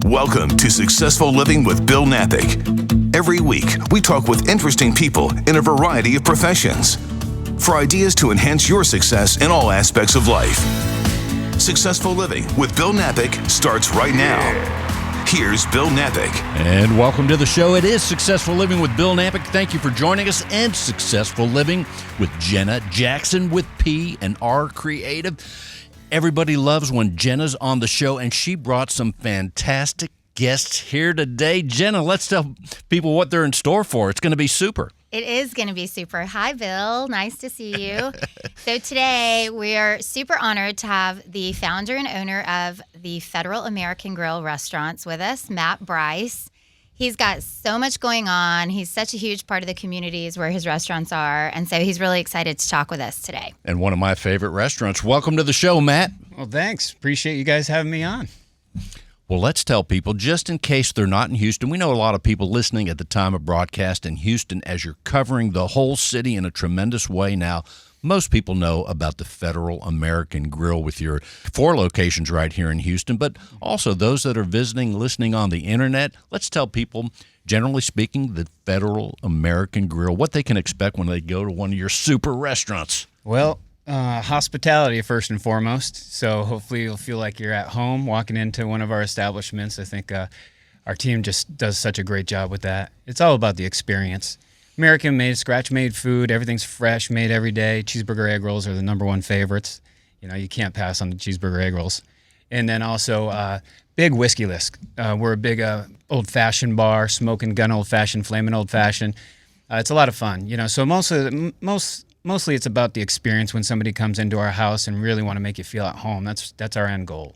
Welcome to Successful Living with Bill Knapik. Every week, we talk with interesting people in a variety of professions for ideas to enhance your success in all aspects of life. Successful Living with Bill Knapik starts right now. Here's Bill Knapik. And welcome to the show. It is Successful Living with Bill Knapik. Thank you for joining us. And Successful Living with Jenna Jackson with P and R Creative. Everybody loves when Jenna's on the show, and she brought some fantastic guests here today. Jenna, let's tell people what they're in store for. It's going to be super. It is going to be super. Hi, Bill. Nice to see you. So today we are super honored to have the founder and owner of the Federal American Grill restaurants with us, Matt Brice. He's got so much going on. He's such a huge part of the communities where his restaurants are. And so he's really excited to talk with us today. And one of my favorite restaurants. Welcome to the show, Matt. Well, thanks. Appreciate you guys having me on. Well, let's tell people, just in case they're not in Houston, we know a lot of people listening at the time of broadcast in Houston as you're covering the whole city in a tremendous way now. Most people know about the Federal American Grill with your 4 locations right here in Houston, but also those that are visiting, listening on the internet. Let's tell people, generally speaking, the Federal American Grill, what they can expect when they go to one of your super restaurants. Well, hospitality first and foremost. So hopefully you'll feel like you're at home walking into one of our establishments. I think our team just does such a great job with that. It's all about the experience. American-made, scratch-made food. Everything's fresh, made every day. Cheeseburger egg rolls are the #1 favorites. You know, you can't pass on the cheeseburger egg rolls. And then also big whiskey list. We're a big old-fashioned bar, smoking gun old-fashioned, flaming old-fashioned. It's a lot of fun. You know, so mostly it's about the experience when somebody comes into our house and really want to make you feel at home. That's our end goal.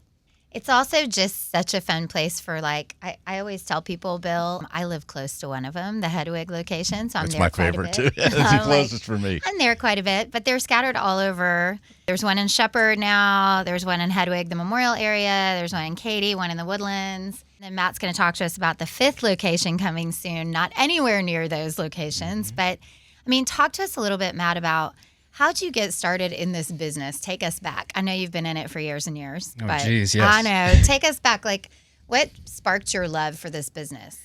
It's also just such a fun place for, like, I always tell people, Bill, I live close to one of them, the Hedwig location, so I'm That's there my quite favorite, a bit. too. That's the closest for me. I'm there quite a bit, but they're scattered all over. There's one in Shepherd now. There's one in Hedwig, the Memorial area. There's one in Katy, one in the Woodlands. And then Matt's going to talk to us about the 5th location coming soon, not anywhere near those locations. But, I mean, talk to us a little bit, Matt, about how'd you get started in this business? Take us back. I know you've been in it for years and years. Oh, geez, yes. I know. Take us back. Like, what sparked your love for this business?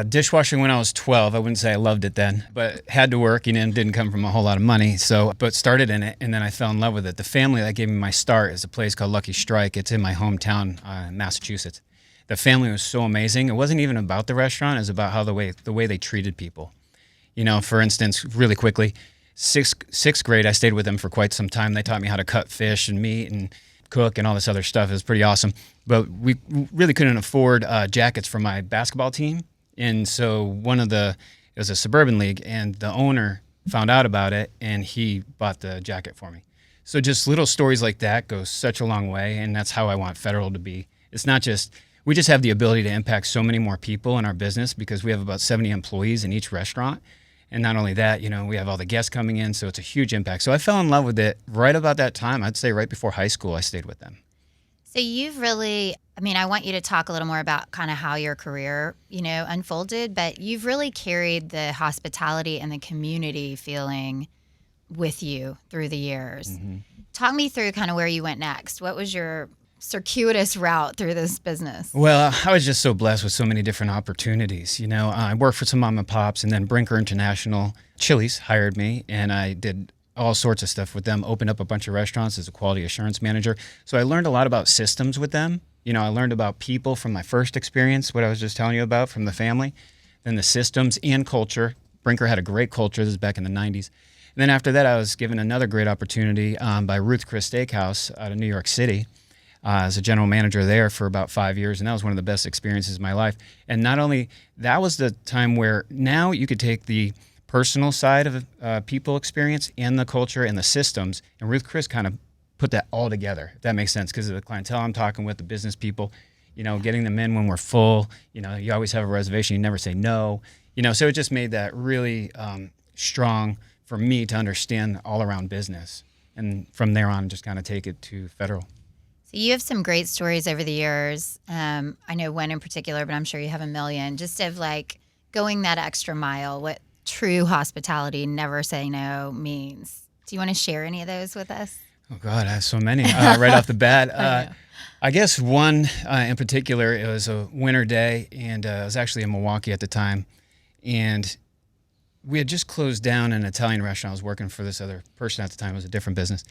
Dishwashing when I was 12. I wouldn't say I loved it then, but had to work, and didn't come from a whole lot of money. But started in it, and then I fell in love with it. The family that gave me my start is a place called Lucky Strike. It's in my hometown, Massachusetts. The family was so amazing. It wasn't even about the restaurant. It was about how the way they treated people. You know, for instance, really quickly, sixth grade, I stayed with them for quite some time. They taught me how to cut fish and meat and cook and all this other stuff. It was pretty awesome. But we really couldn't afford jackets for my basketball team. And so it was a suburban league, and the owner found out about it, and he bought the jacket for me. So just little stories like that go such a long way, and that's how I want Federal to be. It's not just, we just have the ability to impact so many more people in our business because we have about 70 employees in each restaurant. And not only that, you know, we have all the guests coming in, so it's a huge impact. So I fell in love with it right about that time. I'd say right before high school, I stayed with them. So you've really, I mean, I want you to talk a little more about kind of how your career, you know, unfolded, but you've really carried the hospitality and the community feeling with you through the years. Mm-hmm. Talk me through kind of where you went next. What was your circuitous route through this business? Well, I was just so blessed with so many different opportunities. You know, I worked for some mom and pops, and then Brinker International Chili's hired me, and I did all sorts of stuff with them, opened up a bunch of restaurants as a quality assurance manager. So I learned a lot about systems with them. You know, I learned about people from my first experience, what I was just telling you about from the family, then the systems and culture. Brinker had a great culture. This is back in the 90s. And then after that, I was given another great opportunity by Ruth Chris Steakhouse out of New York City. As a general manager there for about 5 years, and that was one of the best experiences of my life. And not only that was the time where now you could take the personal side of people experience and the culture and the systems, and Ruth Chris kind of put that all together, if that makes sense, because of the clientele I'm talking with, the business people, you know, getting them in when we're full, you know, you always have a reservation, you never say no, you know, so it just made that really strong for me to understand all around business. And from there on, just kind of take it to Federal. So you have some great stories over the years. I know one in particular, but I'm sure you have a million, just of like going that extra mile, what true hospitality, never say no means. Do you want to share any of those with us? Oh God, I have so many right off the bat. I guess one in particular, it was a winter day, and I was actually in Milwaukee at the time, and we had just closed down an Italian restaurant. I was working for this other person at the time. It was a different business,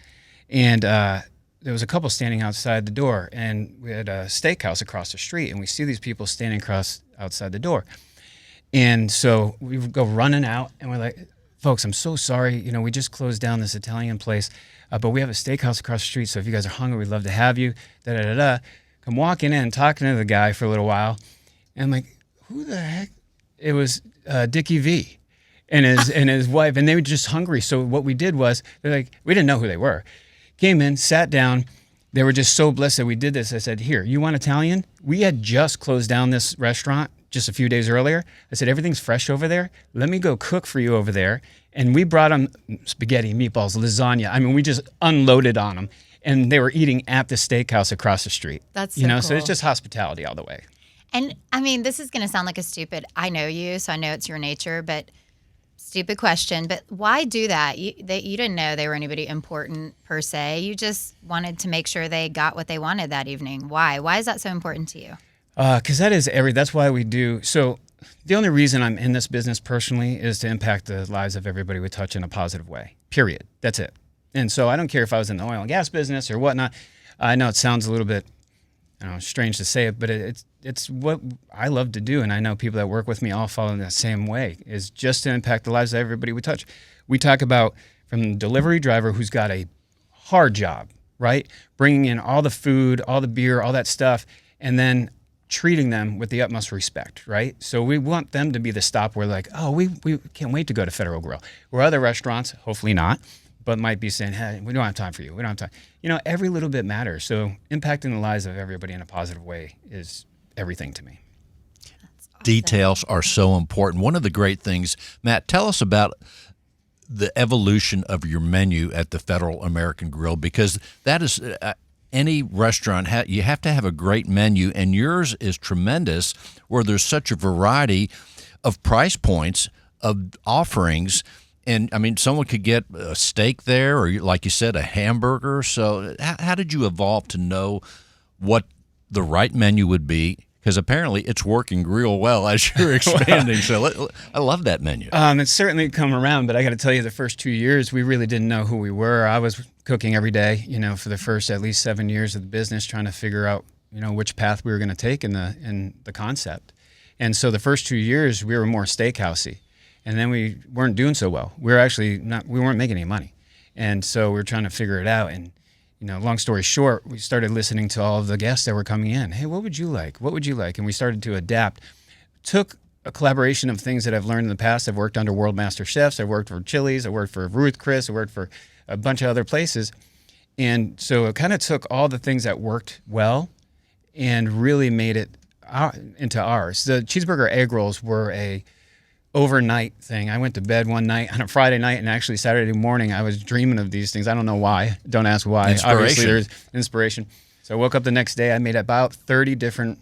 and there was a couple standing outside the door, and we had a steakhouse across the street, and we see these people standing outside the door, and so we go running out, and we're like, "Folks, I'm so sorry. We just closed down this Italian place." But we have a steakhouse across the street, so if you guys are hungry, we'd love to have you. Come walking in, talking to the guy for a little while, and I'm like, who the heck? It was Dickie V and his wife, and they were just hungry. So what we did was, they're like, we didn't know who they were. Came in, sat down. They were just so blessed that we did this. I said, here, you want Italian? We had just closed down this restaurant just a few days earlier. I said, everything's fresh over there. Let me go cook for you over there. And we brought them spaghetti, meatballs, lasagna. I mean, we just unloaded on them. And they were eating at the steakhouse across the street. That's so cool. So it's just hospitality all the way. And I mean, this is going to sound like I know you, so I know it's your nature, but stupid question. But why do that? You didn't know they were anybody important per se. You just wanted to make sure they got what they wanted that evening. Why? Why is that so important to you? Because that's why we do. So the only reason I'm in this business personally is to impact the lives of everybody we touch in a positive way, period. That's it. And so I don't care if I was in the oil and gas business or whatnot. I know it sounds a little bit, strange to say it, but it's what I love to do. And I know people that work with me all follow in that same way, is just to impact the lives of everybody we touch. We talk about from the delivery driver who's got a hard job, right? Bringing in all the food, all the beer, all that stuff, and then treating them with the utmost respect, right? So we want them to be the stop where like, oh, we can't wait to go to Federal Grill. Where other restaurants, hopefully not, but might be saying, hey, we don't have time for you. We don't have time. Every little bit matters. So impacting the lives of everybody in a positive way is everything to me. Awesome. Details are so important. One of the great things, Matt, tell us about the evolution of your menu at the Federal American Grill, because that is any restaurant, you have to have a great menu, and yours is tremendous, where there's such a variety of price points, of offerings. And, I mean, someone could get a steak there or, like you said, a hamburger. So how did you evolve to know what the right menu would be? Because apparently it's working real well as you're expanding. So I love that menu. It's certainly come around, but I got to tell you, the first 2 years, we really didn't know who we were. I was cooking every day, for the first at least 7 years of the business, trying to figure out, which path we were going to take in the concept. And so the first 2 years, we were more steakhousey. And then we weren't doing so well. We weren't making any money. And so we were trying to figure it out. And, long story short, we started listening to all of the guests that were coming in. Hey, what would you like? What would you like? And we started to adapt. Took a collaboration of things that I've learned in the past. I've worked under World Master Chefs. I've worked for Chili's. I worked for Ruth Chris. I worked for a bunch of other places. And so it kind of took all the things that worked well and really made it into ours. The cheeseburger egg rolls were a overnight thing. I went to bed one night on a Friday night, and actually Saturday morning I was dreaming of these things. I don't know why. Don't ask why. Inspiration. Obviously there's inspiration. So I woke up the next day. I made about 30 different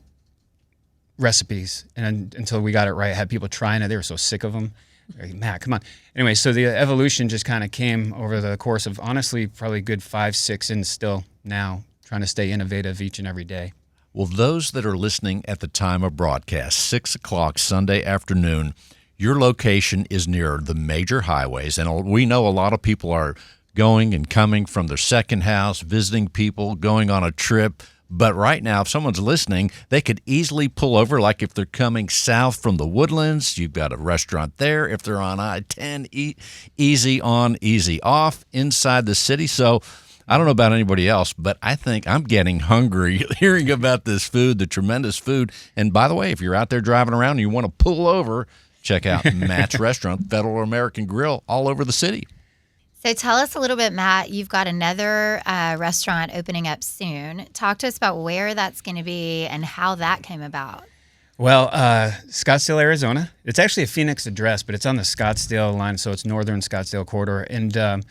recipes, and until we got it right, I had people trying it. They were so sick of them. Like, Matt, come on. Anyway, so the evolution just kind of came over the course of, honestly, probably good 5, 6, and still now trying to stay innovative each and every day. Well, those that are listening at the time of broadcast, 6 o'clock Sunday afternoon, your location is near the major highways, and we know a lot of people are going and coming from their second house, visiting people, going on a trip. But right now, if someone's listening, they could easily pull over, like if they're coming south from the Woodlands, you've got a restaurant there. If they're on I-10, easy on, easy off, inside the city. So I don't know about anybody else, but I think I'm getting hungry hearing about this food, the tremendous food. And by the way, if you're out there driving around and you want to pull over, check out Matt's restaurant, Federal American Grill, all over the city. So tell us a little bit, Matt. You've got another restaurant opening up soon. Talk to us about where that's going to be and how that came about. Well, Scottsdale, Arizona. It's actually a Phoenix address, but it's on the Scottsdale line, so it's northern Scottsdale corridor. And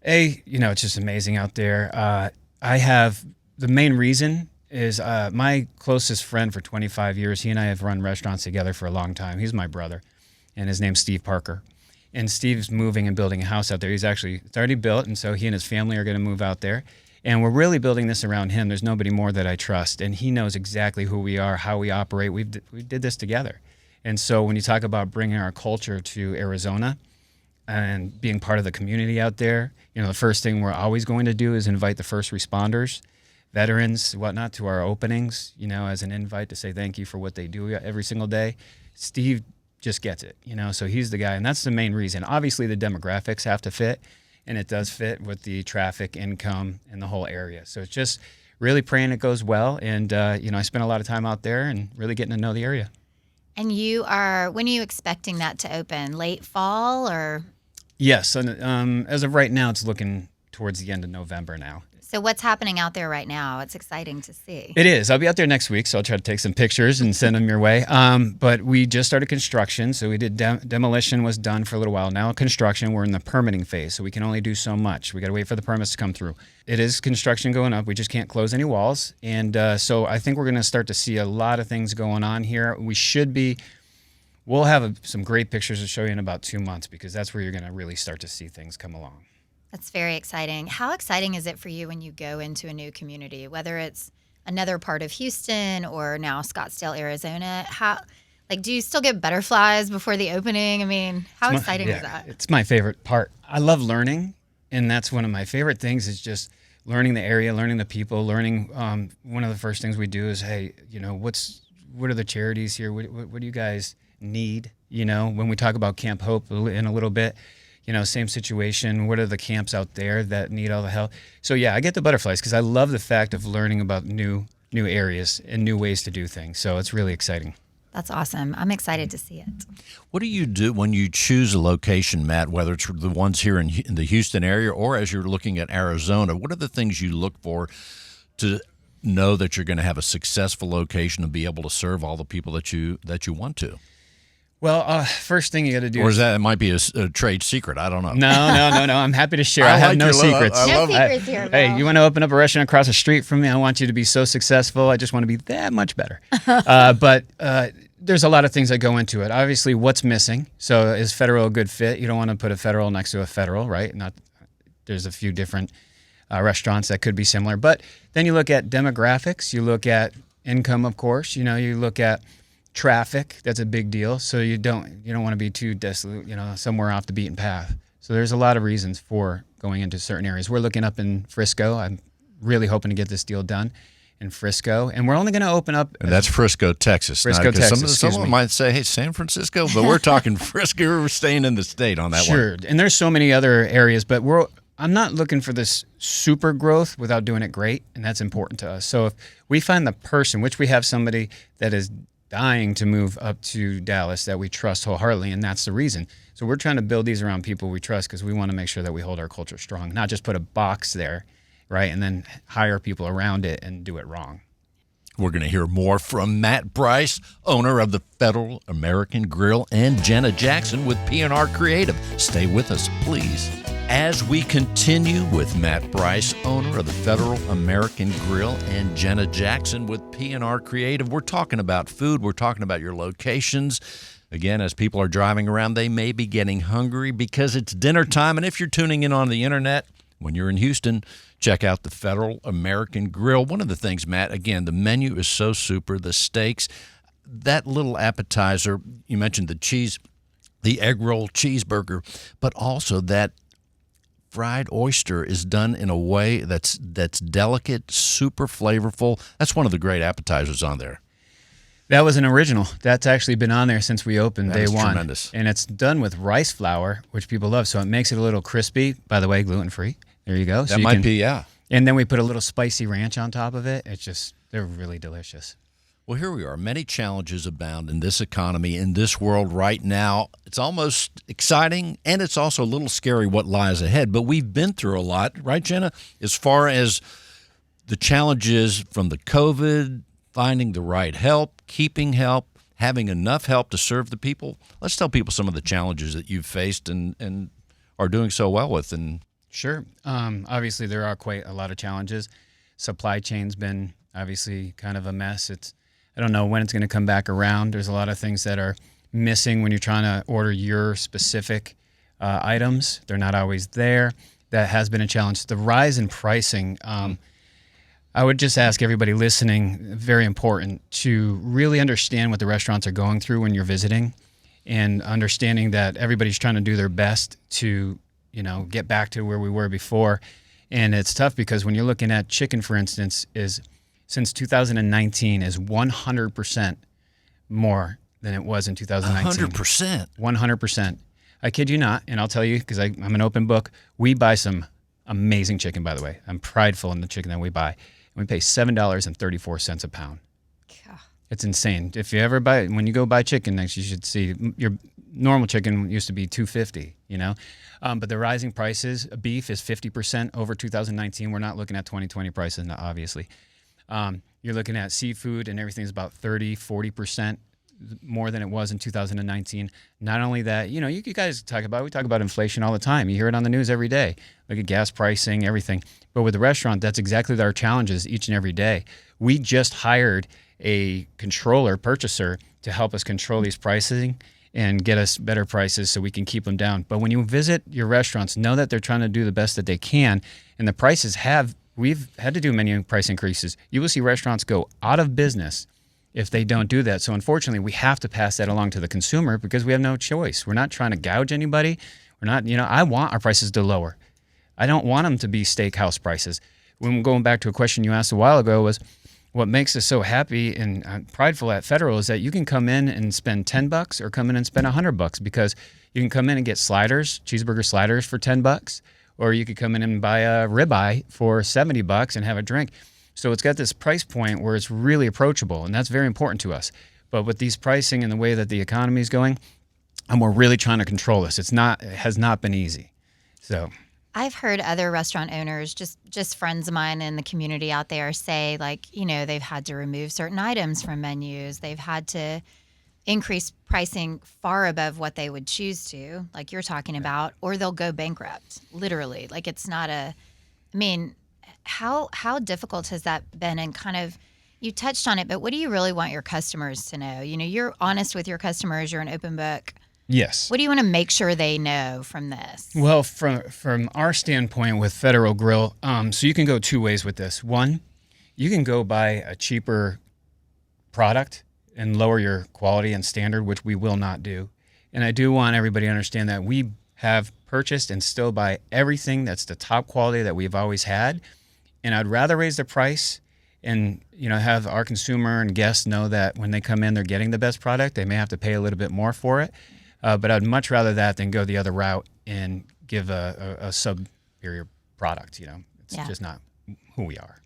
it's just amazing out there. I have the main reason is my closest friend for 25 years. He and I have run restaurants together for a long time. He's my brother, and his name's Steve Parker. And Steve's moving and building a house out there. It's already built, and so he and his family are going to move out there. And we're really building this around him. There's nobody more that I trust, and he knows exactly who we are, how we operate. We did this together. And so when you talk about bringing our culture to Arizona and being part of the community out there, the first thing we're always going to do is invite the first responders, veterans, whatnot, to our openings, as an invite to say thank you for what they do every single day. Steve just gets it, so he's the guy. And that's the main reason. Obviously, the demographics have to fit, and it does fit with the traffic, income, and the whole area. So it's just really praying it goes well. And, I spent a lot of time out there and really getting to know the area. And when are you expecting that to open? Late fall or? Yes. And, as of right now, it's looking towards the end of November now. So what's happening out there right now? It's exciting to see. It is. I'll be out there next week, so I'll try to take some pictures and send them your way. But we just started construction, so we did demolition was done for a little while. Now construction, we're in the permitting phase, so we can only do so much. We got to wait for the permits to come through. It is construction going up. We just can't close any walls. And so I think we're going to start to see a lot of things going on here. We'll have some great pictures to show you in about 2 months, because that's where you're going to really start to see things come along. That's very exciting. How exciting is it for you when you go into a new community, whether it's another part of Houston or now Scottsdale, Arizona? Do you still get butterflies before the opening? I mean, how exciting is that? It's my favorite part. I love learning, and that's one of my favorite things is just learning the area, learning the people, learning. One of the first things we do is, hey, what are the charities here? What do you guys need? When we talk about Camp Hope in a little bit, same situation. What are the camps out there that need all the help? So yeah, I get the butterflies because I love the fact of learning about new areas and new ways to do things. So it's really exciting. That's awesome. I'm excited to see it. What do you do when you choose a location, Matt, whether it's the ones here in the Houston area or as you're looking at Arizona? What are the things you look for to know that you're going to have a successful location and be able to serve all the people that you want to? Well, first thing you got to do or is that it might be a trade secret? I don't know. No. I'm happy to share. I have no secrets. No secrets here, Bill. Hey, you want to open up a restaurant across the street from me? I want you to be so successful. I just want to be that much better. But there's a lot of things that go into it. Obviously, what's missing? So is Federal a good fit? You don't want to put a Federal next to a Federal, right? There's a few different restaurants that could be similar. But then you look at demographics. You look at income, of course. You look at traffic. That's a big deal. So you don't want to be too desolate, somewhere off the beaten path. So there's a lot of reasons for going into certain areas. We're looking up in Frisco. I'm really hoping to get this deal done in Frisco, and we're only going to open up. And that's Frisco, Texas. Frisco, Texas. Someone might say, "Hey, San Francisco," but we're talking Frisco. We're staying in the state on that one. Sure, and there's so many other areas, but I'm not looking for this super growth without doing it great, and that's important to us. So if we find the person, which we have somebody that is dying to move up to Dallas that we trust wholeheartedly, and that's the reason. So we're trying to build these around people we trust because we want to make sure that we hold our culture strong, not just put a box there, right, and then hire people around it and do it wrong. We're going to hear more from Matt Brice, owner of the Federal American Grill, and Jenna Jackson with P&R Creative. Stay with us, please. As we continue with Matt Brice, owner of the Federal American Grill, and Jenna Jackson with P&R Creative, we're talking about food. We're talking about your locations. Again, as people are driving around, they may be getting hungry because it's dinner time. And if you're tuning in on the internet, when you're in Houston, check out the Federal American Grill. One of the things, Matt, again, the menu is so super. The steaks, that little appetizer, you mentioned the cheese, the egg roll cheeseburger, but also that fried oyster is done in a way that's delicate, super flavorful. That's one of the great appetizers on there. That was an original. That's actually been on there since we opened day one. Tremendous. And it's done with rice flour, which people love, so it makes it a little crispy. By the way, gluten-free. There you go. That might be, yeah. And then we put a little spicy ranch on top of it. They're really delicious. Well, here we are. Many challenges abound in this economy, in this world right now. It's almost exciting, and it's also a little scary what lies ahead. But we've been through a lot, right, Jenna? As far as the challenges from the COVID, finding the right help, keeping help, having enough help to serve the people. Let's tell people some of the challenges that you've faced and are doing so well with. Sure. Obviously, there are quite a lot of challenges. Supply chain's been obviously kind of a mess. I don't know when it's going to come back around. There's a lot of things that are missing when you're trying to order your specific items. They're not always there. That has been a challenge. The rise in pricing, I would just ask everybody listening, very important, to really understand what the restaurants are going through when you're visiting, and understanding that everybody's trying to do their best to, get back to where we were before. And it's tough because when you're looking at chicken, for instance, is since 2019 is 100% more than it was in 2019. 100%. 100%. I kid you not, and I'll tell you because I'm an open book. We buy some amazing chicken, by the way. I'm prideful in the chicken that we buy. We pay $7.34 a pound. God. It's insane. If you ever when you go buy chicken next, you should see your normal chicken used to be $2.50, But the rising prices, beef is 50% over 2019. We're not looking at 2020 prices, obviously. You're looking at seafood and everything's about 30, 40% more than it was in 2019. Not only that, you guys we talk about inflation all the time. You hear it on the news every day. Look at gas pricing, everything. But with the restaurant, that's exactly our challenges each and every day. We just hired a purchaser to help us control these pricing and get us better prices so we can keep them down. But when you visit your restaurants, know that they're trying to do the best that they can. And the prices we've had to do many price increases. You will see restaurants go out of business if they don't do that. So unfortunately, we have to pass that along to the consumer because we have no choice. We're not trying to gouge anybody. We're not, I want our prices to lower. I don't want them to be steakhouse prices. When going back to a question you asked a while ago was, what makes us so happy and prideful at Federal is that you can come in and spend $10 or come in and spend $100 because you can come in and get cheeseburger sliders for $10, or you could come in and buy a ribeye for $70 and have a drink. So it's got this price point where it's really approachable, and that's very important to us. But with these pricing and the way that the economy is going, and we're really trying to control this. It has not been easy. So I've heard other restaurant owners, just friends of mine in the community out there, say they've had to remove certain items from menus. They've had to increase pricing far above what they would choose to, like you're talking about, or they'll go bankrupt, literally. It's not how difficult has that been? And kind of, you touched on it, but what do you really want your customers to know? You're honest with your customers. You're an open book. Yes. What do you want to make sure they know from this? Well, from our standpoint with Federal Grill, so you can go two ways with this. One, you can go buy a cheaper product and lower your quality and standard, which we will not do. And I do want everybody to understand that we have purchased and still buy everything that's the top quality that we've always had. And I'd rather raise the price and have our consumer and guests know that when they come in, they're getting the best product. They may have to pay a little bit more for it. But I'd much rather that than go the other route and give a superior product. It's just not who we are.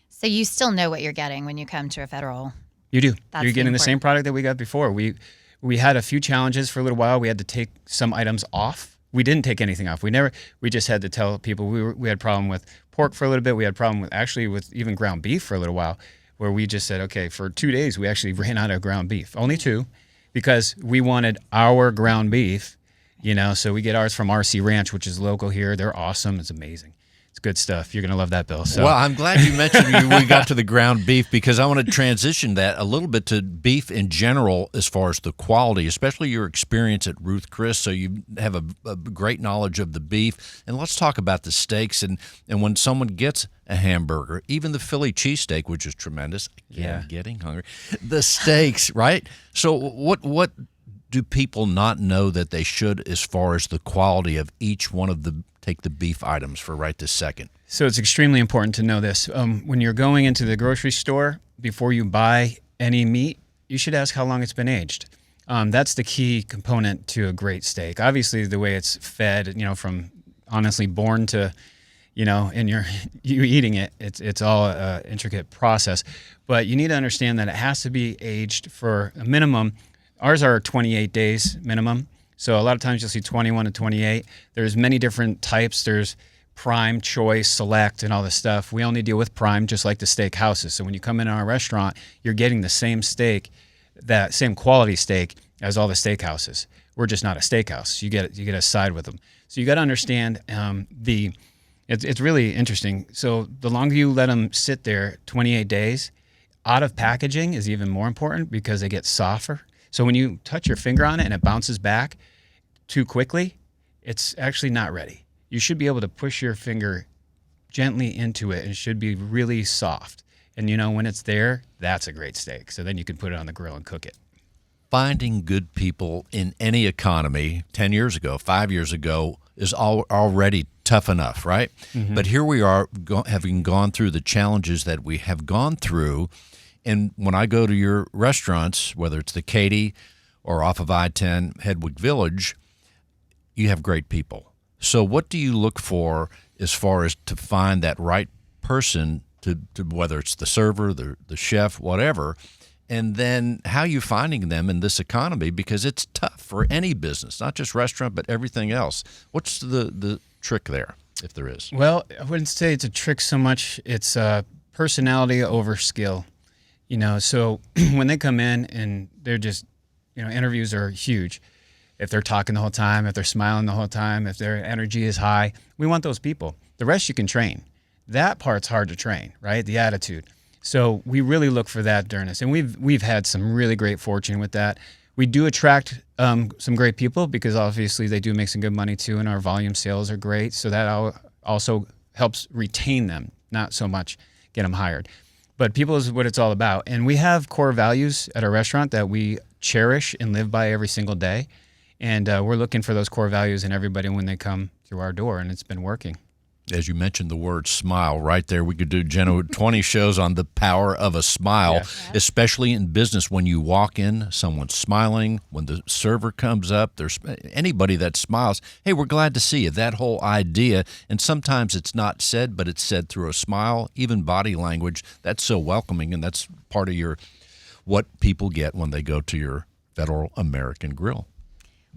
So you still know what you're getting when you come to a Federal. You do. That's You're getting the same product that we got before. We had a few challenges for a little while. We had to take some items off. We didn't take anything off. We just had to tell people we had a problem with pork for a little bit. We had a problem with even ground beef for a little while, where we just said, okay, for 2 days we actually ran out of ground beef. Only 2. Because we wanted our ground beef, so we get ours from RC Ranch, which is local here. They're awesome. It's amazing. It's good stuff. You're going to love that, Bill. So. Well, I'm glad you mentioned we got to the ground beef because I want to transition that a little bit to beef in general as far as the quality, especially your experience at Ruth Chris. So you have a great knowledge of the beef. And let's talk about the steaks. And when someone gets a hamburger, even the Philly cheesesteak, which is tremendous. Again, I'm getting hungry. The steaks, right? So what do people not know that they should as far as the quality of each one of take the beef items for right this second? So it's extremely important to know this. When you're going into the grocery store, before you buy any meat, you should ask how long it's been aged. That's the key component to a great steak. Obviously, the way it's fed, from honestly born to, and you eating it, it's all an intricate process. But you need to understand that it has to be aged for a minimum. Ours are 28 days minimum. So a lot of times you'll see 21 to 28. There's many different types. There's prime, choice, select, and all this stuff. We only deal with prime, just like the steak houses. So when you come in our restaurant, you're getting the same steak, that same quality steak as all the steak houses. We're just not a steakhouse. You get a side with them. So you got to understand it's really interesting. So the longer you let them sit there, 28 days, out of packaging is even more important because they get softer. So when you touch your finger on it and it bounces back too quickly, it's actually not ready. You should be able to push your finger gently into it, and it should be really soft. And when it's there, that's a great steak. So then you can put it on the grill and cook it. Finding good people in any economy 10 years ago, 5 years ago, is already tough enough, right? Mm-hmm. But here we are having gone through the challenges that we have gone through. And when I go to your restaurants, whether it's the Katy or off of I-10, Hedwig Village, you have great people. So what do you look for as far as to find that right person, to whether it's the server, the chef, whatever, and then how are you finding them in this economy? Because it's tough for any business, not just restaurant, but everything else. What's the trick there, if there is? Well, I wouldn't say it's a trick so much. It's personality over skill. So when they come in and they're just, interviews are huge. If they're talking the whole time, if they're smiling the whole time, if their energy is high, we want those people. The rest you can train. That part's hard to train, right? The attitude. So we really look for that during this. And we've had some really great fortune with that. We do attract some great people because obviously they do make some good money too, and our volume sales are great. So that also helps retain them, not so much get them hired. But people is what it's all about. And we have core values at our restaurant that we cherish and live by every single day. And we're looking for those core values in everybody when they come through our door, and it's been working. As you mentioned the word smile right there, we could do, Jenna, 20 shows on the power of a smile, yes. Especially in business. When you walk in, someone's smiling. When the server comes up, there's anybody that smiles. Hey, we're glad to see you. That whole idea, and sometimes it's not said, but it's said through a smile, even body language. That's so welcoming, and that's part of what people get when they go to your Federal American Grill.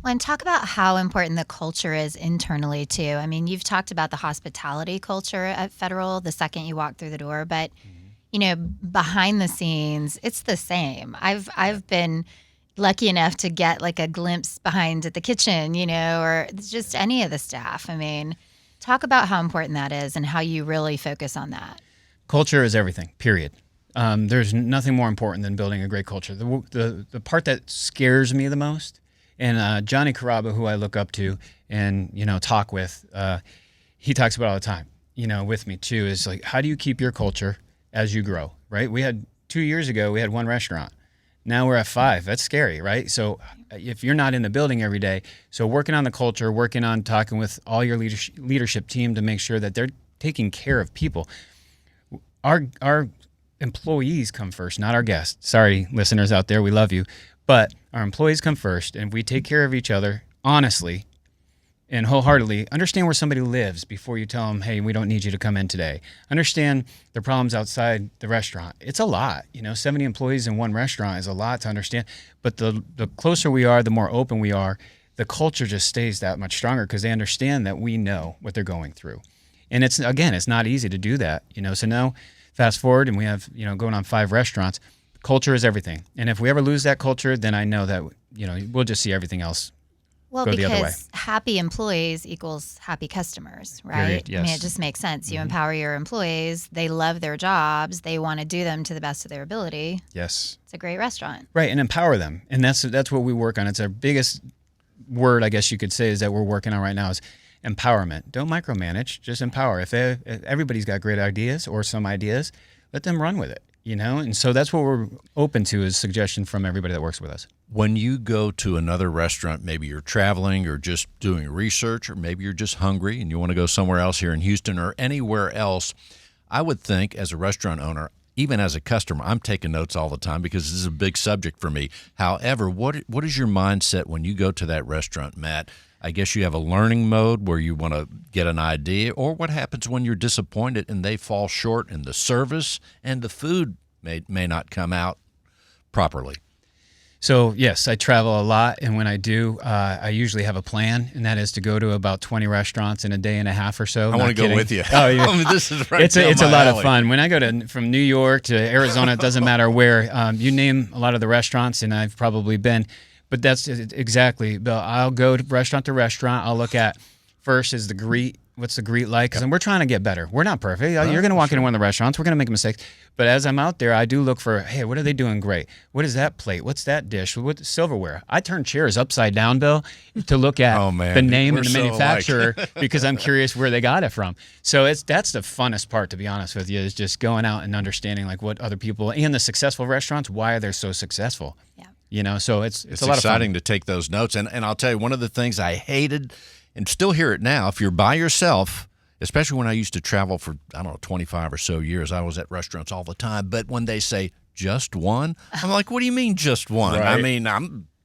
Well, and talk about how important the culture is internally, too. I mean, you've talked about the hospitality culture at Federal the second you walk through the door, but, behind the scenes, it's the same. I've been lucky enough to get like a glimpse behind the kitchen, or just any of the staff. I mean, talk about how important that is and how you really focus on that. Culture is everything, period. There's nothing more important than building a great culture. The part that scares me the most, and Johnny Caraba, who I look up to and, talk with, he talks about it all the time, with me too, is like, how do you keep your culture as you grow, right? 2 years ago, we had one restaurant. Now we're at 5. That's scary, right? So if you're not in the building every day, so working on the culture, working on talking with all your leadership team to make sure that they're taking care of people. Our employees come first, not our guests. Sorry, listeners out there, we love you. But our employees come first, and if we take care of each other honestly and wholeheartedly, understand where somebody lives before you tell them, hey, we don't need you to come in today. Understand the problems outside the restaurant. It's a lot. 70 employees in one restaurant is a lot to understand. But the closer we are, the more open we are, the culture just stays that much stronger because they understand that we know what they're going through. And it's not easy to do that. So now fast forward and we have, going on 5 restaurants. Culture is everything. And if we ever lose that culture, then I know that, we'll just see everything else go the other way. Because happy employees equals happy customers, right? Period, yes. I mean, it just makes sense. You empower your employees. They love their jobs. They want to do them to the best of their ability. Yes. It's a great restaurant. Right, and empower them. And that's what we work on. It's our biggest word, I guess you could say, is that we're working on right now is empowerment. Don't micromanage, just empower. If everybody's got great ideas or some ideas, let them run with it. And so that's what we're open to is suggestion from everybody that works with us. When you go to another restaurant, maybe you're traveling or just doing research, or maybe you're just hungry and you want to go somewhere else here in Houston or anywhere else, I would think as a restaurant owner, even as a customer, I'm taking notes all the time because this is a big subject for me. However, what is your mindset when you go to that restaurant, Matt? I guess you have a learning mode where you want to get an idea, or what happens when you're disappointed and they fall short in the service and the food may not come out properly. So, yes, I travel a lot, and when I do, I usually have a plan, and that is to go to about 20 restaurants in a day and a half or so. I want to go with you. Oh, yeah. I mean, this is right It's down a my lot alley. of fun. When I go from New York to Arizona, it doesn't matter where. You name a lot of the restaurants, and I've probably been. But that's exactly, Bill. I'll go to restaurant. I'll look at first is the greet what's the greet like? And we're trying to get better. We're not perfect. You're going to walk into one of the restaurants. We're going to make mistakes. But as I'm out there, I do look for, hey, what are they doing great? What is that plate? What's that dish? What silverware? I turn chairs upside down, Bill, to look at the name and the manufacturer because I'm curious where they got it from. So that's the funnest part, to be honest with you, is just going out and understanding like what other people and the successful restaurants, why they're so successful. Yeah. You know, so it's a lot of fun. It's exciting to take those notes. And I'll tell you, one of the things I hated and still hear it now, if you're by yourself, especially when I used to travel for, 25 or so years, I was at restaurants all the time. But when they say just one, I'm like, what do you mean just one? Right. I mean,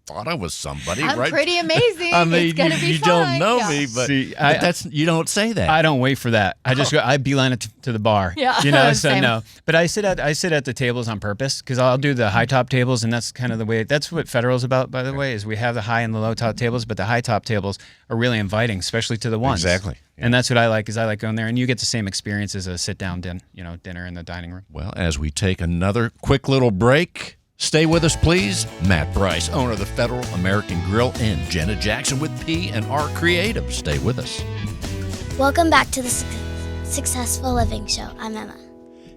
thought I was somebody, I'm right? pretty amazing. I mean, it's gonna be you fine. don't know me, but, See, but that's you don't say that. I don't wait for that. I just go. I beeline it to the bar. Yeah, you know. So same. no, but I sit at the tables on purpose because I'll do the high top tables, and that's kind of the way. That's what Federal's about, by the way. Is we have the high and the low top tables, but the high top tables are really inviting, especially to the ones. Exactly. Yeah. And that's what I like. Is I like going there, and you get the same experience as a sit down dinner in the dining room. Well, as we take another quick little break, stay with us, please. Matt Brice, owner of the Federal American Grill, and Jenna Jackson with P&R Creative. Stay with us. Welcome back to the Successful Living Show. I'm Emma.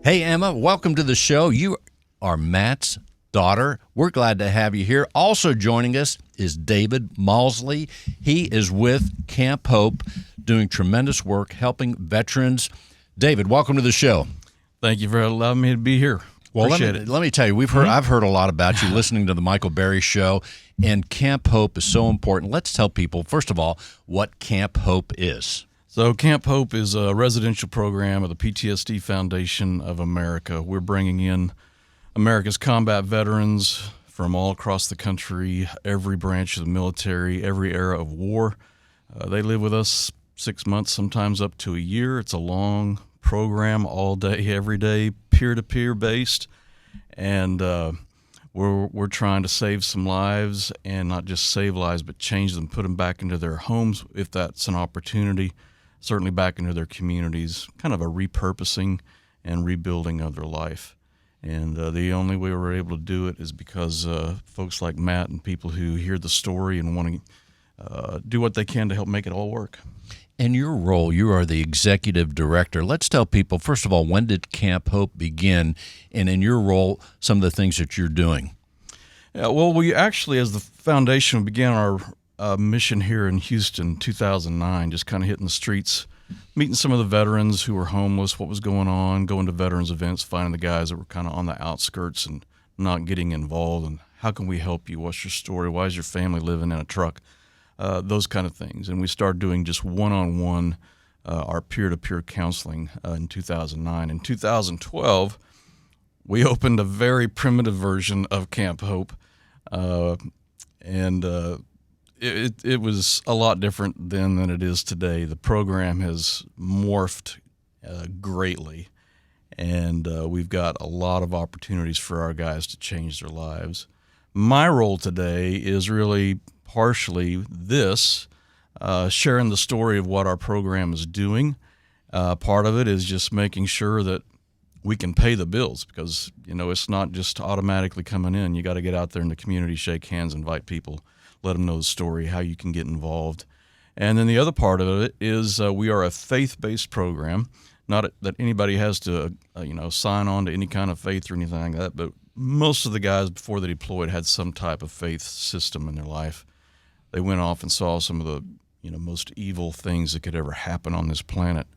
Hey, Emma, welcome to the show. You are Matt's daughter. We're glad to have you here. Also joining us is David Maulsby. He is with Camp Hope, doing tremendous work helping veterans. David, welcome to the show. Thank you for allowing me to be here. Well, Appreciate it. let me tell you, I've heard a lot about you listening to the Michael Berry Show, and Camp Hope is so important. Let's tell people, first of all, what Camp Hope is. So Camp Hope is a residential program of the PTSD Foundation of America. We're bringing in America's combat veterans from all across the country, every branch of the military, every era of war. They live with us 6 months, sometimes up to a year. It's a long program, all day, every day, peer-to-peer based, and we're trying to save some lives, and not just save lives, but change them, put them back into their homes if that's an opportunity, certainly back into their communities, kind of a repurposing and rebuilding of their life. And the only way we're able to do it is because folks like Matt and people who hear the story and want to do what they can to help make it all work. In your role, you are the executive director. Let's tell people, first of all, when did Camp Hope begin? And in your role, some of the things that you're doing. Yeah, well, we actually, as the foundation, began our mission here in Houston 2009, just kind of hitting the streets, meeting some of the veterans who were homeless, what was going on, going to veterans events, finding the guys that were kind of on the outskirts and not getting involved, and how can we help you? What's your story? Why is your family living in a truck? Those kind of things. And we started doing just one-on-one, our peer-to-peer counseling in 2009. In 2012, we opened a very primitive version of Camp Hope, and it was a lot different then than it is today. The program has morphed greatly, and we've got a lot of opportunities for our guys to change their lives. My role today is really partially this, sharing the story of what our program is doing. Part of it is just making sure that we can pay the bills, because it's not just automatically coming in. You got to get out there in the community, shake hands, invite people, let them know the story, how you can get involved. And then the other part of it is we are a faith-based program. Not that anybody has to sign on to any kind of faith or anything like that, but most of the guys before they deployed had some type of faith system in their life. They went off and saw some of the most evil things that could ever happen on this planet,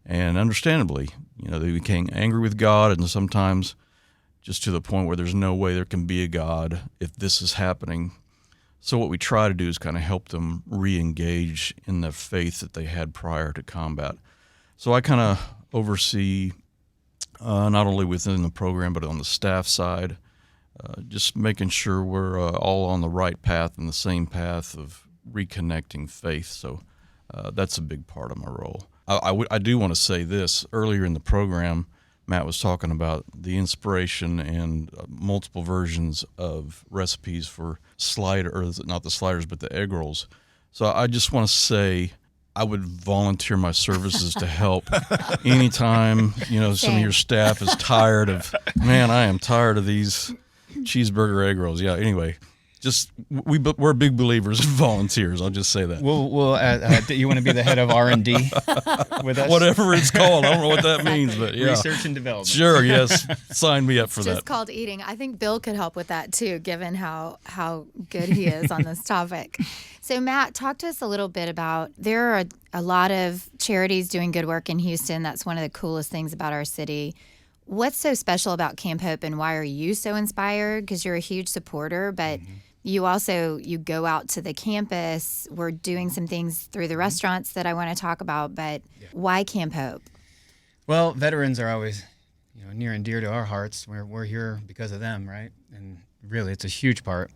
and understandably, they became angry with God, and sometimes just to the point where there's no way there can be a God if this is happening. So what we try to do is kind of help them re-engage in the faith that they had prior to combat. So I kind of oversee not only within the program but on the staff side, just making sure we're all on the right path and the same path of reconnecting faith. So that's a big part of my role. I do want to say this. Earlier in the program, Matt was talking about the inspiration and multiple versions of recipes for not the sliders, but the egg rolls. So I just want to say I would volunteer my services to help anytime, some of your staff is tired of, man, I am tired of these cheeseburger egg rolls. Yeah, anyway, we're big believers in volunteers. I'll just say that. You want to be the head of R&D with us? Whatever it's called. I don't know what that means, but yeah. Research and development. Sure, yes. Sign me up for that. Just called eating. I think Bill could help with that too, given how good he is on this topic. So Matt, talk to us a little bit about, there are a lot of charities doing good work in Houston. That's one of the coolest things about our city. What's so special about Camp Hope, and why are you so inspired? Because you're a huge supporter, but you go out to the campus. We're doing some things through the restaurants that I want to talk about, but why Camp Hope? Well, veterans are always, near and dear to our hearts. We're here because of them, right? And really, it's a huge part.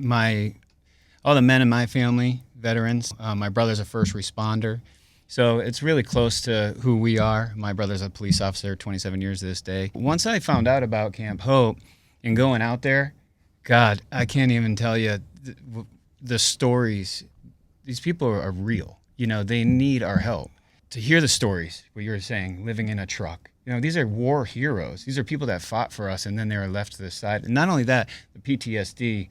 All the men in my family, veterans. My brother's a first responder. So it's really close to who we are. My brother's a police officer, 27 years to this day. Once I found out about Camp Hope and going out there, God, I can't even tell you the stories. These people are real. They need our help. To hear the stories, what you were saying, living in a truck. These are war heroes. These are people that fought for us and then they were left to the side. And not only that, the PTSD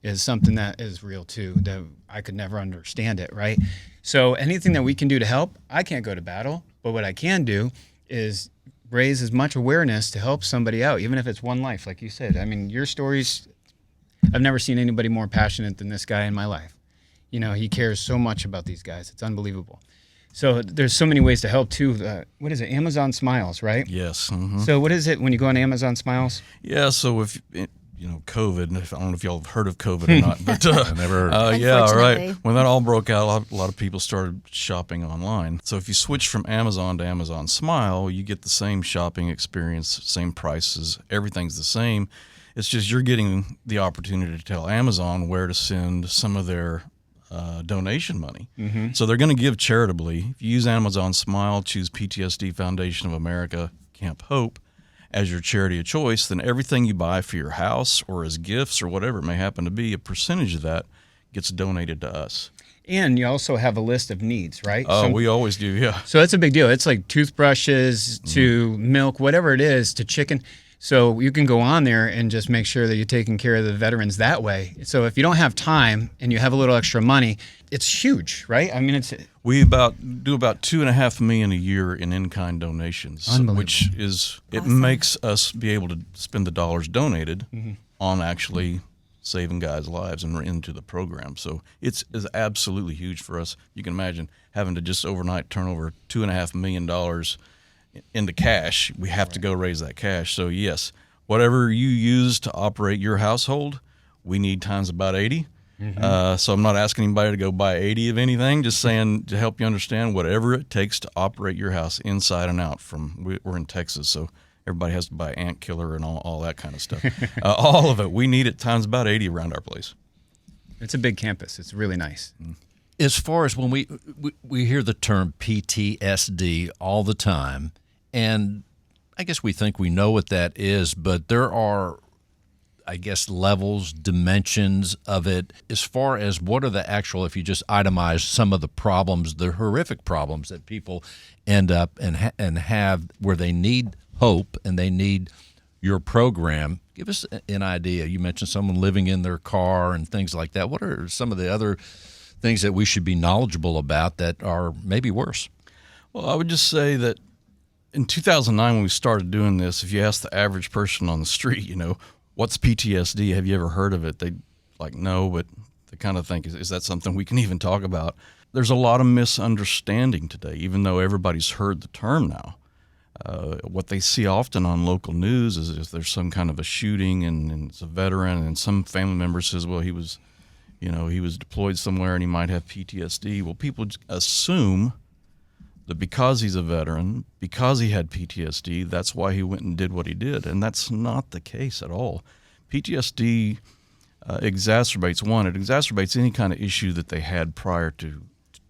is something that is real too, that I could never understand it, right? So anything that we can do to help, I can't go to battle, but what I can do is raise as much awareness to help somebody out, even if it's one life, like you said. I mean, your stories, I've never seen anybody more passionate than this guy in my life. He cares so much about these guys. It's unbelievable. So there's so many ways to help too. What is it? Amazon Smiles, right? Yes. Mm-hmm. So what is it when you go on Amazon Smiles? Yeah, so if COVID, I don't know if y'all have heard of COVID or not, but I never heard. yeah, right. When that all broke out, a lot of people started shopping online. So if you switch from Amazon to Amazon Smile, you get the same shopping experience, same prices, everything's the same. It's just you're getting the opportunity to tell Amazon where to send some of their donation money. Mm-hmm. So they're going to give charitably. If you use Amazon Smile, choose PTSD Foundation of America, Camp Hope, as your charity of choice, then everything you buy for your house or as gifts or whatever it may happen to be, a percentage of that gets donated to us. And you also have a list of needs, right? Oh, we always do, yeah. So that's a big deal. It's like toothbrushes to milk, whatever it is, to chicken. So you can go on there and just make sure that you're taking care of the veterans that way. So if you don't have time and you have a little extra money, it's huge, right? I mean, we do about $2.5 million a year in in-kind donations, which is awesome. It makes us be able to spend the dollars donated on actually saving guys' lives and into the program. So it's absolutely huge for us. You can imagine having to just overnight turn over $2.5 million into cash. We have to go raise that cash. So yes, whatever you use to operate your household, we need times about 80. So I'm not asking anybody to go buy 80 of anything, just saying to help you understand whatever it takes to operate your house inside and out. We're in Texas, so everybody has to buy ant killer and all that kind of stuff. All of it. We need it times about 80 around our place. It's a big campus. It's really nice. As far as when we hear the term PTSD all the time, and I guess we think we know what that is, but there are, I guess, levels, dimensions of it. As far as what are the actual, if you just itemize some of the problems, the horrific problems that people end up and have where they need hope and they need your program, give us an idea. You mentioned someone living in their car and things like that. What are some of the other things that we should be knowledgeable about that are maybe worse? Well, I would just say that in 2009 when we started doing this, if you ask the average person on the street, what's PTSD? Have you ever heard of it? They no, but they kind of think, is that something we can even talk about? There's a lot of misunderstanding today, even though everybody's heard the term now. What they see often on local news is if there's some kind of a shooting and it's a veteran and some family member says, well, he was deployed somewhere and he might have PTSD. Well, people assume that because he's a veteran, because he had PTSD, that's why he went and did what he did. And that's not the case at all. PTSD exacerbates any kind of issue that they had prior to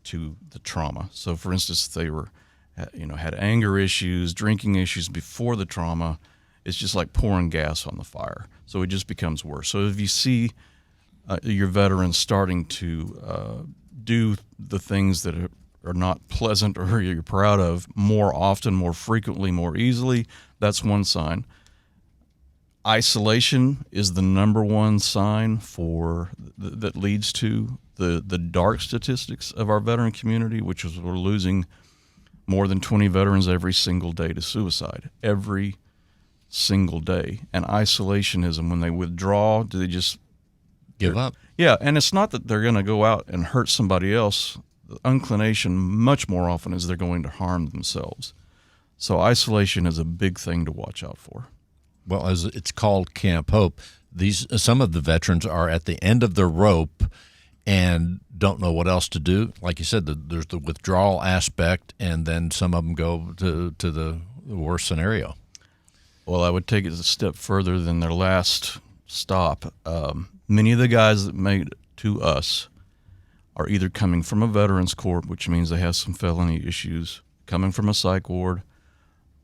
the trauma. So for instance, if they were, had anger issues, drinking issues before the trauma, it's just like pouring gas on the fire. So it just becomes worse. So if you see your veterans starting to do the things that are not pleasant or you're proud of more often, more frequently, more easily, that's one sign. Isolation is the number one sign that leads to the dark statistics of our veteran community, which is we're losing more than 20 veterans every single day to suicide, every single day. And isolationism, when they withdraw, do they just Give up? Yeah, and it's not that they're going to go out and hurt somebody else. The inclination much more often is they're going to harm themselves. So isolation is a big thing to watch out for. Well, as it's called Camp Hope, some of the veterans are at the end of their rope and don't know what else to do. Like you said, there's the withdrawal aspect, and then some of them go to the worst scenario. Well, I would take it a step further than their last stop. Many of the guys that made it to us are either coming from a veterans court, which means they have some felony issues, coming from a psych ward.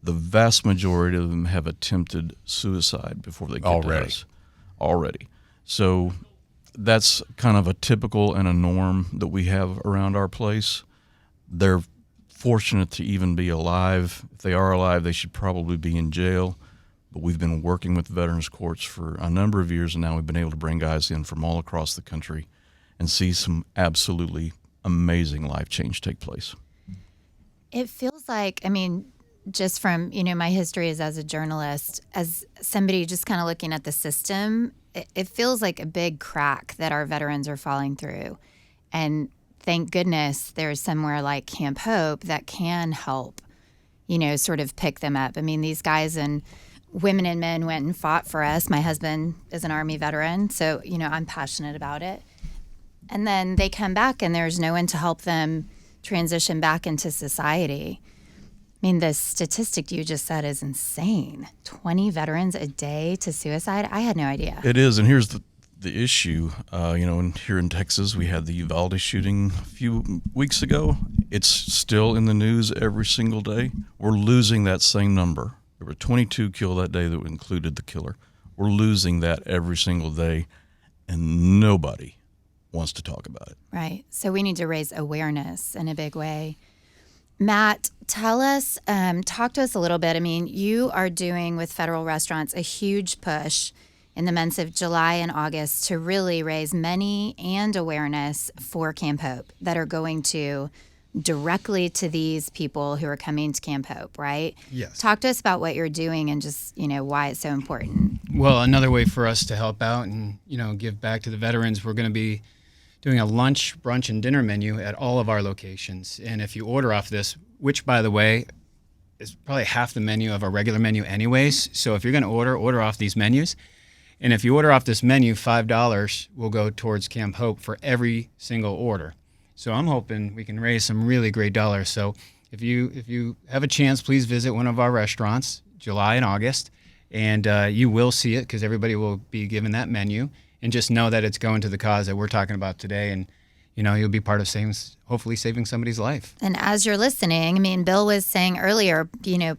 The vast majority of them have attempted suicide before they get to us. Already. So that's kind of a typical and a norm that we have around our place. They're fortunate to even be alive. If they are alive, they should probably be in jail. But we've been working with veterans courts for a number of years, and now we've been able to bring guys in from all across the country and see some absolutely amazing life change take place. It feels like, I mean, just from, my history as a journalist, as somebody just kind of looking at the system, it feels like a big crack that our veterans are falling through. And thank goodness there's somewhere like Camp Hope that can help, sort of pick them up. I mean, these guys and women and men went and fought for us. My husband is an Army veteran, so, I'm passionate about it. And then they come back and there's no one to help them transition back into society. I mean, the statistic you just said is insane. 20 veterans a day to suicide? I had no idea. It is, and here's the issue. Here in Texas, we had the Uvalde shooting a few weeks ago. It's still in the news every single day. We're losing that same number. There were 22 killed that day that included the killer. We're losing that every single day, and nobody wants to talk about it. Right. So we need to raise awareness in a big way. Matt, tell us, talk to us a little bit. I mean, you are doing with federal restaurants a huge push in the months of July and August to really raise money and awareness for Camp Hope that are going to directly to these people who are coming to Camp Hope, right? Yes. Talk to us about what you're doing and just, why it's so important. Well, another way for us to help out and, give back to the veterans, we're going to be doing a lunch, brunch, and dinner menu at all of our locations. And if you order off this, which, by the way, is probably half the menu of our regular menu anyways. So if you're going to order off these menus. And if you order off this menu, $5 will go towards Camp Hope for every single order. So I'm hoping we can raise some really great dollars. So if you have a chance, please visit one of our restaurants, July and August, and you will see it because everybody will be given that menu. And just know that it's going to the cause that we're talking about today, and you'll be part of hopefully saving somebody's life. And as you're listening, I mean, Bill was saying earlier, to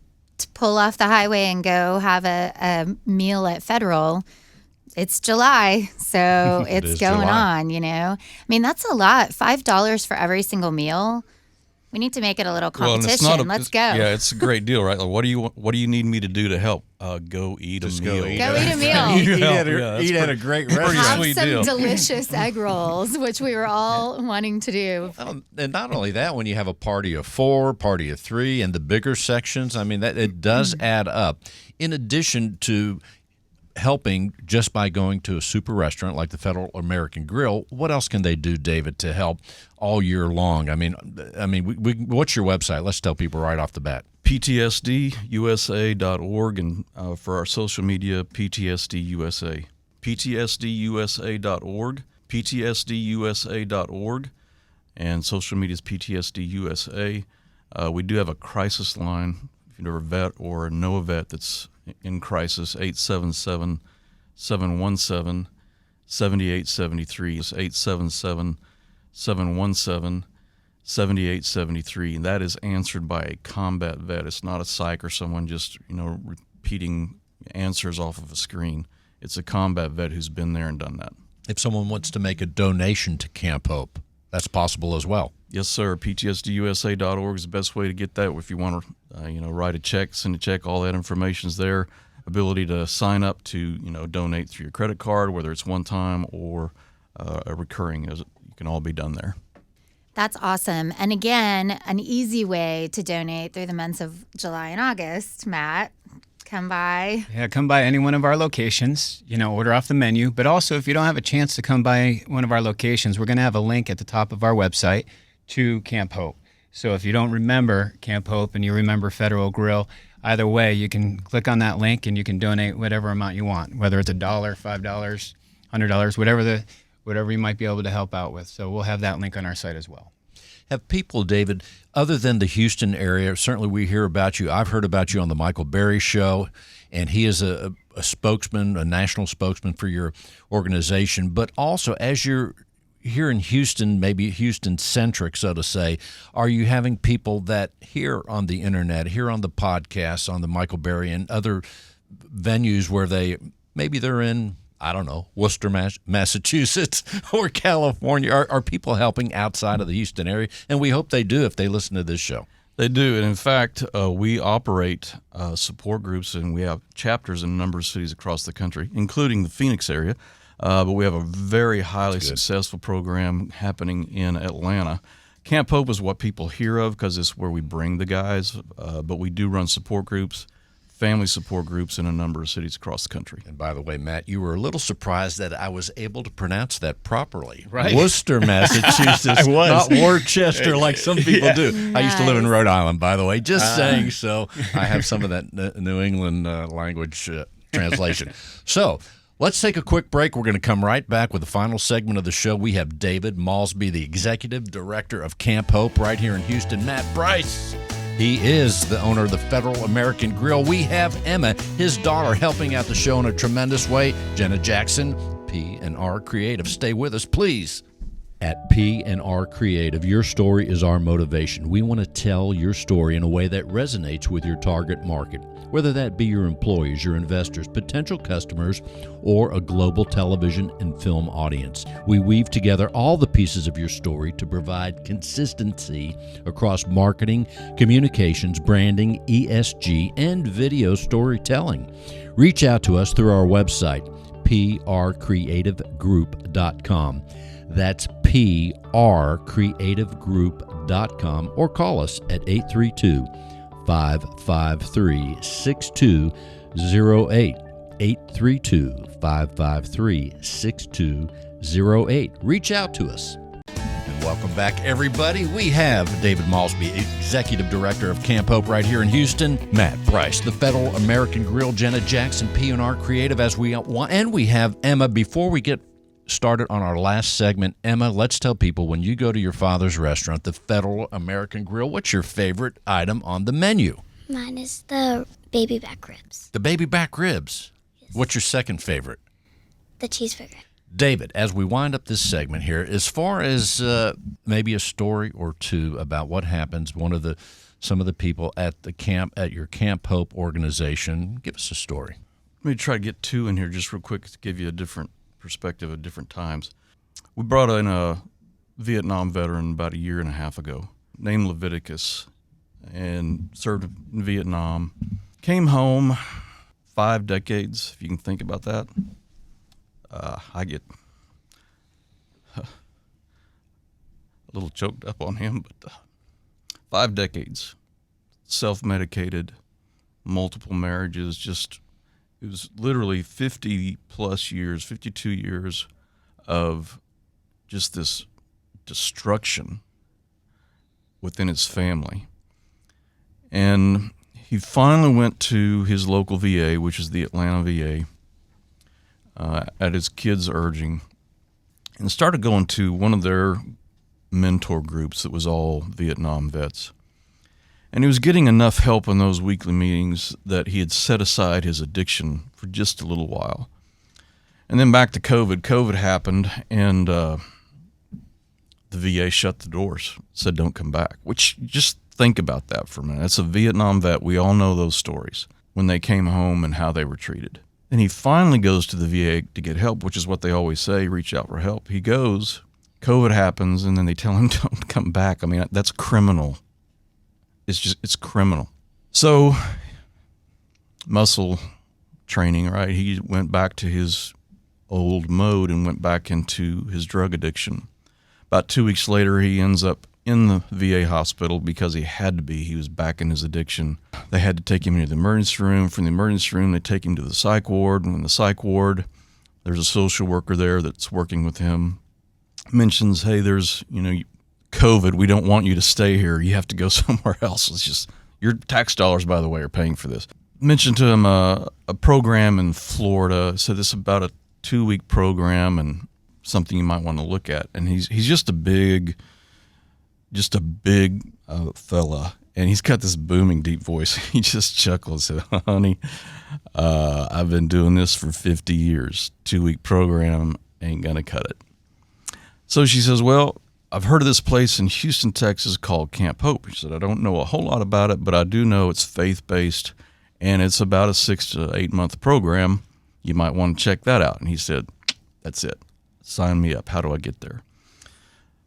pull off the highway and go have a meal at Federal. It's July, so it's going July. on, I mean, that's a lot. $5 for every single meal. We need to make it a little competition. Let's go. Yeah, it's a great deal, right? Like, what do you need me to do to help? Go eat a meal. Go eat a meal. Eat at a great Pretty restaurant. Have sweet some deal. delicious egg rolls, which we were all wanting to do. And not only that, when you have a party of 4, party of 3, and the bigger sections, I mean, that it does add up. In addition to helping just by going to a super restaurant like the Federal American Grill, what else can they do, David, to help all year long? I mean, what's your website? Let's tell people right off the bat. PTSDUSA.org, and for our social media, PTSDUSA. PTSDUSA.org, PTSDUSA.org, and social media is PTSDUSA. We do have a crisis line. If you're a vet or know a vet that's in crisis, 877-717-7873. It's 877-717-7873. And that is answered by a combat vet. It's not a psych or someone just, repeating answers off of a screen. It's a combat vet who's been there and done that. If someone wants to make a donation to Camp Hope, that's possible as well. Yes, sir. PTSDUSA.org is the best way to get that. If you want to, write a check, send a check, all that information's there. ability to sign up to, donate through your credit card, whether it's one time or a recurring. It can all be done there. That's awesome. And again, an easy way to donate through the months of July and August, Matt. Come by. Yeah, come by any one of our locations, order off the menu. But also, if you don't have a chance to come by one of our locations, we're going to have a link at the top of our website to Camp Hope. So if you don't remember Camp Hope and you remember Federal Grill, either way, you can click on that link and you can donate whatever amount you want, whether it's $1, $5, $100, whatever you might be able to help out with. So we'll have that link on our site as well. Have people, David, other than the Houston area, certainly we hear about you. I've heard about you on the Michael Berry Show, and he is a spokesman, a national spokesman for your organization. But also, as you're here in Houston, maybe Houston-centric, so to say, are you having people that hear on the internet, hear on the podcasts, on the Michael Berry and other venues where they're in, I don't know, Worcester, Massachusetts, or California? Are people helping outside of the Houston area? And we hope they do if they listen to this show. They do. And in fact, we operate support groups, and we have chapters in a number of cities across the country, including the Phoenix area. But we have a very highly successful program happening in Atlanta. Camp Hope is what people hear of because it's where we bring the guys. But we do run support groups, family support groups in a number of cities across the country. And by the way, Matt, you were a little surprised that I was able to pronounce that properly. Right. Worcester, Massachusetts. I was. Not Worcester like some people do. Nice. I used to live in Rhode Island, by the way, just saying so. I have some of that New England language translation. So let's take a quick break. We're going to come right back with the final segment of the show. We have David Maulsby, the Executive Director of Camp Hope right here in Houston. Matt Brice. He is the owner of the Federal American Grill. We have Emma, his daughter, helping out the show in a tremendous way. Jenna Jackson, P&R Creative. Stay with us, please. At P&R Creative, your story is our motivation. We want to tell your story in a way that resonates with your target market, whether that be your employees, your investors, potential customers, or a global television and film audience. We weave together all the pieces of your story to provide consistency across marketing, communications, branding, ESG, and video storytelling. Reach out to us through our website, prcreativegroup.com. That's prcreativegroup.com, or call us at 832-553-6208. 832-553-6208. Reach out to us. And welcome back, everybody. We have David Maulsby, Executive Director of Camp Hope right here in Houston. Matt Brice, the Federal American Grill. Jenna Jackson, P&R Creative, as we want. And we have Emma. Before we get started on our last segment, Emma, let's tell people, when you go to your father's restaurant, the Federal American Grill, what's your favorite item on the menu? Mine is the baby back ribs. The baby back ribs. Yes. What's your second favorite? The cheeseburger. David, as we wind up this segment here, as far as maybe a story or two about what happens, some of the people at the camp, at your Camp Hope organization, give us a story. Let me try to get two in here just real quick to give you a different perspective at different times. We brought in a Vietnam veteran about a year and a half ago named Leviticus, and served in Vietnam. Came home 5 decades, if you can think about that. I get a little choked up on him, but 5 decades, self-medicated, multiple marriages, it was literally 50 plus years, 52 years of just this destruction within his family. And he finally went to his local VA, which is the Atlanta VA, at his kids' urging, and started going to one of their mentor groups that was all Vietnam vets. And he was getting enough help in those weekly meetings that he had set aside his addiction for just a little while. And then back to COVID. COVID happened, and the VA shut the doors, said don't come back, which, just think about that for a minute. That's a Vietnam vet. We all know those stories, when they came home and how they were treated. And he finally goes to the VA to get help, which is what they always say, reach out for help. He goes, COVID happens, and then they tell him don't come back. I mean, that's criminal. It's criminal. So muscle training, right? He went back to his old mode and went back into his drug addiction. About 2 weeks later, he ends up in the VA hospital because he had to be. He was back in his addiction. They had to take him into the emergency room. From the emergency room, they take him to the psych ward. And in the psych ward, there's a social worker there that's working with him. Mentions, hey, there's, COVID. We don't want you to stay here. You have to go somewhere else. It's just, your tax dollars, by the way, are paying for this. Mentioned to him a program in Florida. Said this is about a 2-week program and something you might want to look at. And he's just a big fella, and he's got this booming deep voice. He just chuckles and said, honey, I've been doing this for 50 years. 2-week program ain't gonna cut it. So she says, well, I've heard of this place in Houston, Texas called Camp Hope. She said, I don't know a whole lot about it, but I do know it's faith-based, and it's about a 6 to 8 month program. You might want to check that out. And he said, that's it. Sign me up. How do I get there?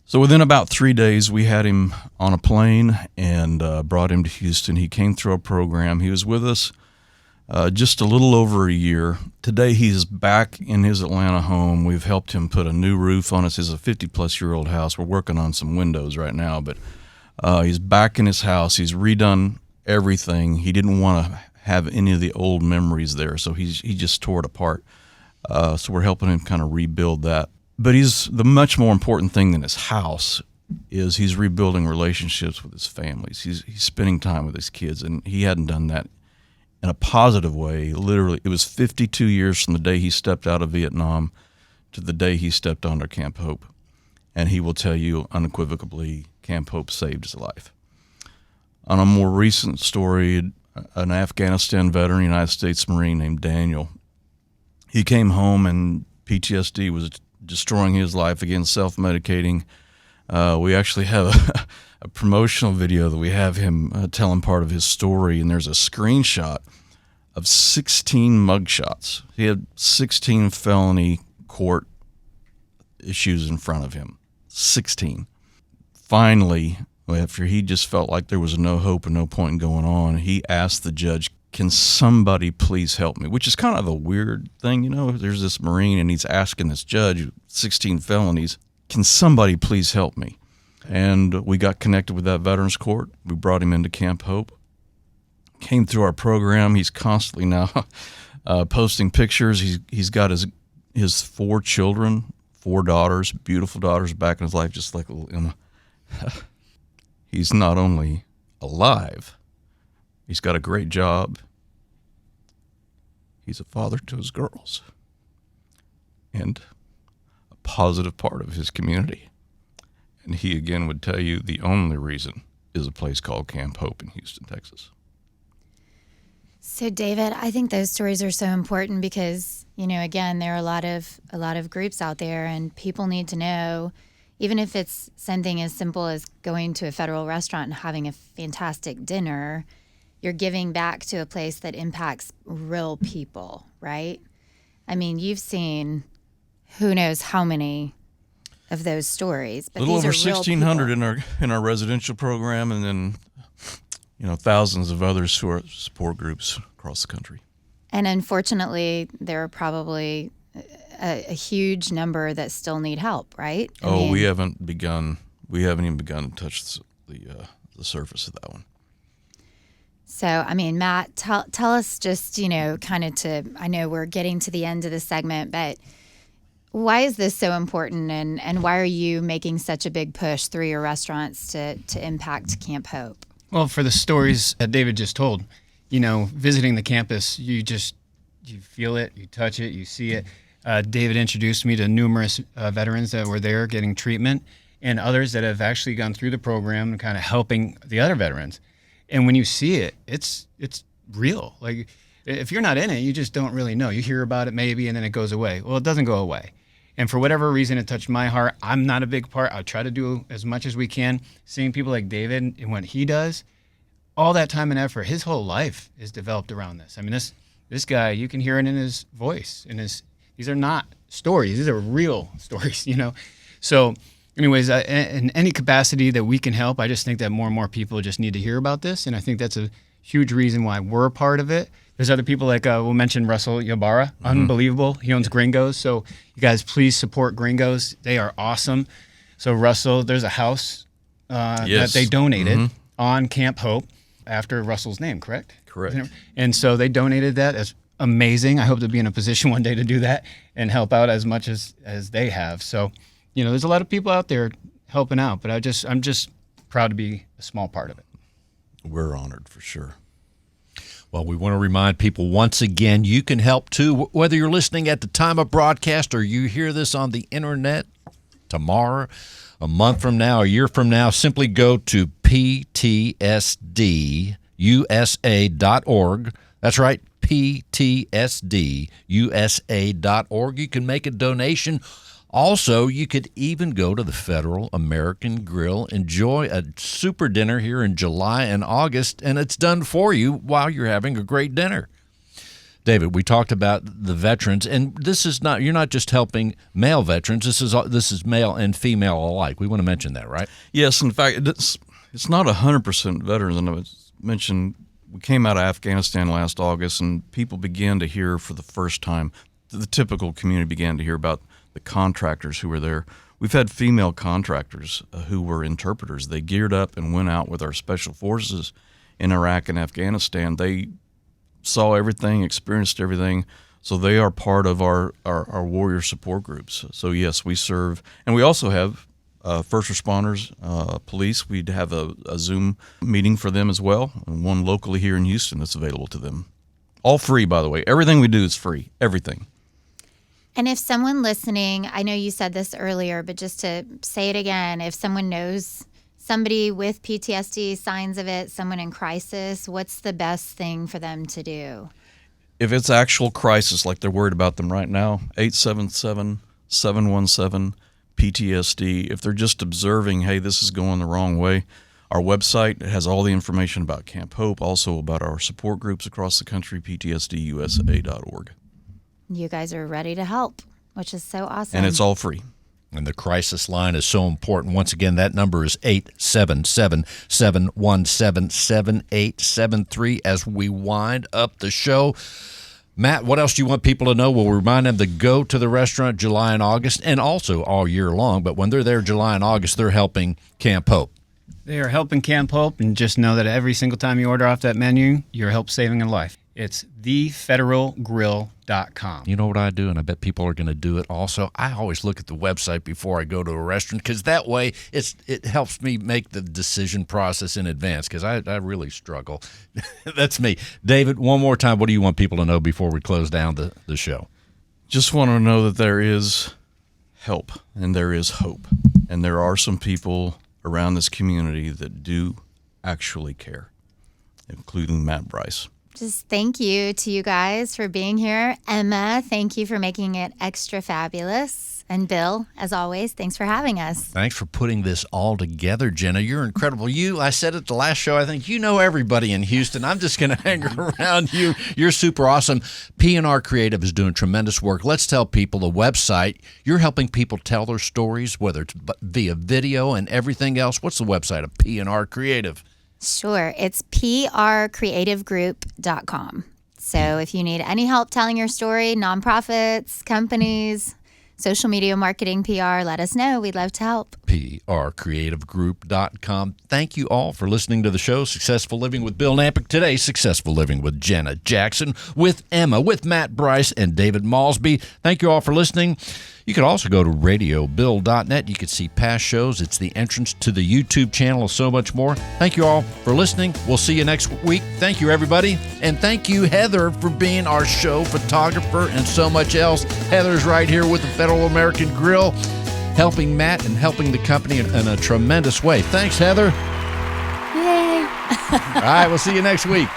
So within about 3 days, we had him on a plane and brought him to Houston. He came through our program. He was with us just a little over a year. Today, he's back in his Atlanta home. We've helped him put a new roof on us. It's a 50-plus-year-old house. We're working on some windows right now, but he's back in his house. He's redone everything. He didn't want to have any of the old memories there, so he just tore it apart. So we're helping him kind of rebuild that. But the much more important thing than his house is he's rebuilding relationships with his families. He's spending time with his kids, and he hadn't done that in a positive way. Literally, it was 52 years from the day he stepped out of Vietnam to the day he stepped onto Camp Hope. And he will tell you unequivocally, Camp Hope saved his life. On a more recent story, an Afghanistan veteran, United States Marine named Daniel, he came home and PTSD was destroying his life, again, self-medicating. We actually have a promotional video that we have him telling part of his story, and there's a screenshot of 16 mugshots. He had 16 felony court issues in front of him. 16. Finally, after he just felt like there was no hope and no point in going on, he asked the judge, can somebody please help me? Which is kind of a weird thing, There's this Marine, and he's asking this judge, 16 felonies, can somebody please help me? And we got connected with that Veterans Court. We brought him into Camp Hope. Came through our program. He's constantly now posting pictures. He's got his 4 children, 4 daughters, beautiful daughters back in his life, just like little Emma. He's not only alive, he's got a great job. He's a father to his girls and a positive part of his community. And he, again, would tell you the only reason is a place called Camp Hope in Houston, Texas. So, David, I think those stories are so important because, again, there are a lot of groups out there, and people need to know, even if it's something as simple as going to a federal restaurant and having a fantastic dinner, you're giving back to a place that impacts real people, right? I mean, you've seen who knows how many of those stories, but a little these over are 1,600 in our residential program, and then thousands of others who are support groups across the country. And unfortunately, there are probably a huge number that still need help, right? We haven't even begun to touch the surface of that one. So, Matt, tell us just, I know we're getting to the end of the segment, but why is this so important, and why are you making such a big push through your restaurants to impact Camp Hope? Well, for the stories that David just told, visiting the campus, you feel it, you touch it, you see it. David introduced me to numerous veterans that were there getting treatment, and others that have actually gone through the program and kind of helping the other veterans. And when you see it, it's real. Like, if you're not in it, you just don't really know. You hear about it maybe, and then it goes away. Well, it doesn't go away. And for whatever reason, it touched my heart. I'm not a big part. I try to do as much as we can. Seeing people like David and what he does, all that time and effort, his whole life is developed around this. This guy, you can hear it in his voice. These are not stories. These are real stories, So anyways, in any capacity that we can help, I just think that more and more people just need to hear about this. And I think that's a huge reason why we're a part of it. There's other people like we'll mention Russell Ybarra, unbelievable. He owns Gringos, so you guys please support Gringos. They are awesome. So Russell, there's a house that they donated on Camp Hope after Russell's name, correct? Correct. And so they donated that. That's amazing. I hope to be in a position one day to do that and help out as much as they have. So, there's a lot of people out there helping out, but I'm just proud to be a small part of it. We're honored for sure. Well, we want to remind people once again, you can help too, whether you're listening at the time of broadcast or you hear this on the internet tomorrow, a month from now, a year from now. Simply go to ptsdusa.org. That's right, ptsdusa.org. You can make a donation. Also, you could even go to the Federal American Grill, enjoy a super dinner here in July and August, and it's done for you while you're having a great dinner. David, we talked about the veterans, and this is not, you're not just helping male veterans. This is male and female alike. We want to mention that, right? Yes, in fact, it's not 100% veterans. And I mentioned we came out of Afghanistan last August, and people began to hear for the first time, the typical community began to hear about the contractors who were there. We've had female contractors who were interpreters. They geared up and went out with our special forces in Iraq and Afghanistan. They saw everything, experienced everything, so they are part of our warrior support groups. So yes, we serve, and we also have first responders, police. We'd have a Zoom meeting for them as well, and one locally here in Houston that's available to them. All free, by the way. Everything we do is free, everything. And if someone listening, I know you said this earlier, but just to say it again, if someone knows somebody with PTSD, signs of it, someone in crisis, what's the best thing for them to do? If it's actual crisis, like they're worried about them right now, 877-717-PTSD. If they're just observing, hey, this is going the wrong way, our website has all the information about Camp Hope, also about our support groups across the country, ptsdusa.org. You guys are ready to help, which is so awesome. And it's all free. And the crisis line is so important. Once again, that number is 877-717-7873 as we wind up the show. Matt, what else do you want people to know? We'll remind them to go to the restaurant July and August, and also all year long. But when they're there July and August, they're helping Camp Hope. They are helping Camp Hope, and just know that every single time you order off that menu, you're help saving a life. It's thefederalgrill.com. You know what I do, and I bet people are going to do it also? I always look at the website before I go to a restaurant, because that way it helps me make the decision process in advance, because I really struggle. That's me. David, one more time, what do you want people to know before we close down the show? Just want to know that there is help and there is hope. And there are some people around this community that do actually care, including Matt Brice. Just thank you to you guys for being here. Emma, thank you for making it extra fabulous. And Bill, as always, thanks for having us. Thanks for putting this all together, Jenna. You're incredible. I said it the last show, I think you know everybody in Houston. I'm just going to hang around you. You're super awesome. P&R Creative is doing tremendous work. Let's tell people the website. You're helping people tell their stories, whether it's via video and everything else. What's the website of P&R Creative? Sure. It's prcreativegroup.com. So if you need any help telling your story, nonprofits, companies, social media marketing, PR, let us know. We'd love to help. prcreativegroup.com. Thank you all for listening to the show, Successful Living with Bill Knapik. Today, Successful Living with Jenna Jackson, with Emma, with Matt Brice, and David Maulsby. Thank you all for listening. You can also go to radiobill.net. You can see past shows. It's the entrance to the YouTube channel and so much more. Thank you all for listening. We'll see you next week. Thank you, everybody. And thank you, Heather, for being our show photographer and so much else. Heather's right here with the Federal American Grill, helping Matt and helping the company in a tremendous way. Thanks, Heather. Yay. All right, we'll see you next week.